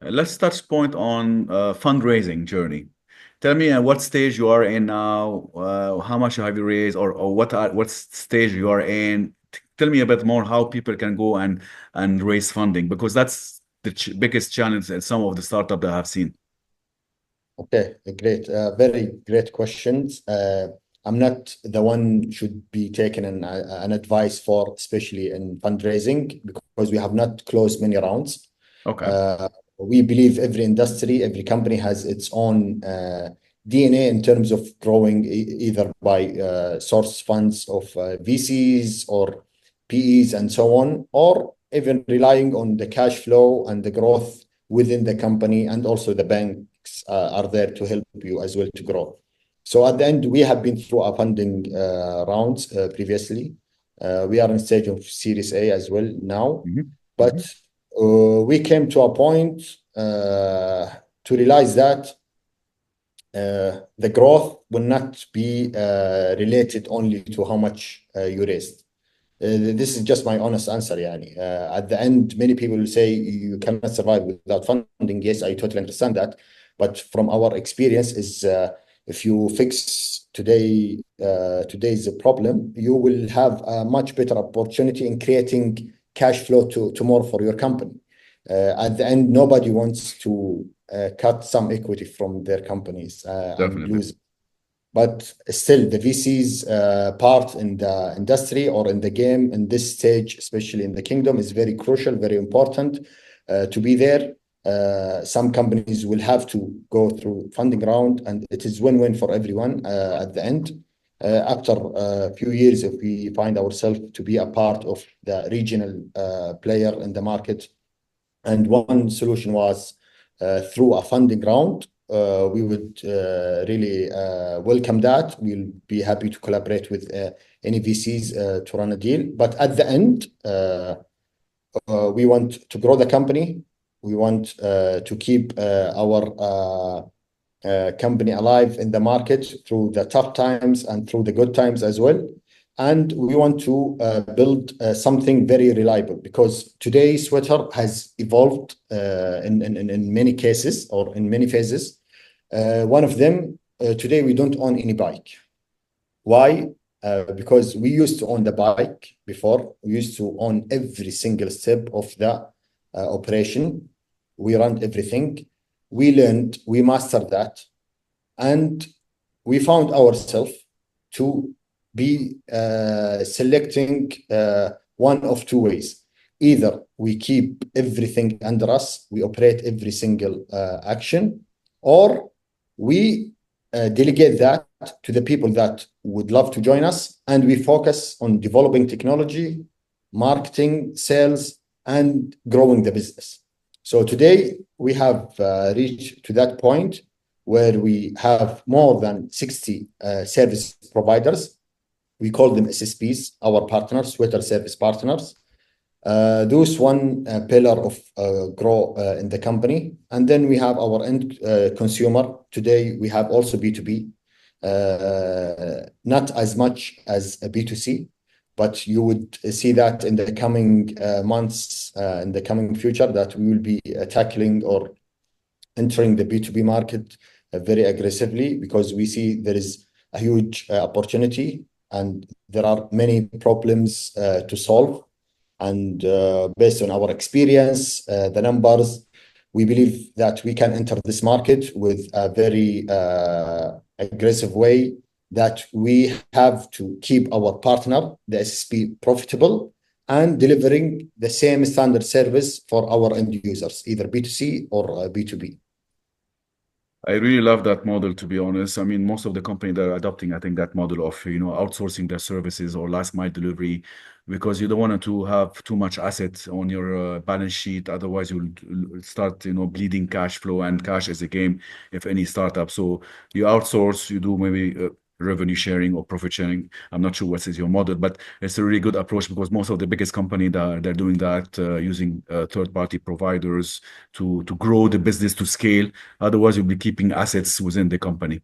Let's touch point on fundraising journey. Tell me at what stage you are in now, how much have you raised, or what stage you are in. Tell me a bit more how people can go and raise funding because that's the ch biggest challenge in some of the startup that I've seen. Okay, great. Very great questions. I'm not the one should be taken an advice for, especially in fundraising, because we have not closed many rounds. Okay. Uh, we believe every industry, every company has its own DNA in terms of growing, either by source funds of VCs or PEs and so on, or even relying on the cash flow and the growth within the company, and also the banks are there to help you as well to grow. So at the end, we have been through our funding rounds previously. We are in stage of Series A as well now, Hmm. but Hmm. we came to a point to realize that the growth will not be related only to how much you raised. This is just my honest answer, Yani. At the end, many people will say you cannot survive without funding. Yes, I totally understand that. But from our experience is if you fix today's problem, you will have a much better opportunity in creating cash flow to tomorrow for your company. At the end, nobody wants to cut some equity from their companies and Definitely. lose. But still, the VC's part in the industry or in the game in this stage, especially in the kingdom, is very crucial, very important to be there. Some companies will have to go through funding round, and it is win-win for everyone at the end. After a few years, if we find ourselves to be a part of the regional player in the market, and one solution was through a funding round. We would really welcome that. We'll be happy to collaborate with any VCs to run a deal. But at the end, we want to grow the company. We want to keep our company alive in the market through the tough times and through the good times as well. And we want to build something very reliable, because today Sweater has evolved in many cases or in many phases. One of them, today we don't own any bike. Why? Because we used to own the bike before. We used to own every single step of the operation. We ran everything. We learned, we mastered that, and we found ourselves to be selecting one of two ways. Either we keep everything under us, we operate every single action, or we delegate that to the people that would love to join us, and we focus on developing technology, marketing, sales, and growing the business. So today we have reached to that point where we have more than 60 service providers. We call them SSPs, our partners, Sweater Service Partners. Those one pillar of grow in the company. And then we have our end consumer. Today, we have also B2B, not as much as a B2C, but you would see that in the coming months, in the coming future, that we will be tackling or entering the B2B market very aggressively, because we see there is a huge opportunity and there are many problems to solve. And based on our experience, the numbers, we believe that we can enter this market with a very aggressive way, that we have to keep our partner, the SSP, profitable and delivering the same standard service for our end users, either B2C or B2B. I really love that model, to be honest. I mean, most of the company that are adopting, I think, that model of, outsourcing their services or last mile delivery, because you don't want to have too much assets on your balance sheet. Otherwise, you'll start, bleeding cash flow, and cash is a game if any startup. So you outsource, you do maybe revenue sharing or profit sharing. I'm not sure what is your model, but it's a really good approach because most of the biggest company that they're doing that using third-party providers to grow the business to scale. Otherwise, you'll be keeping assets within the company.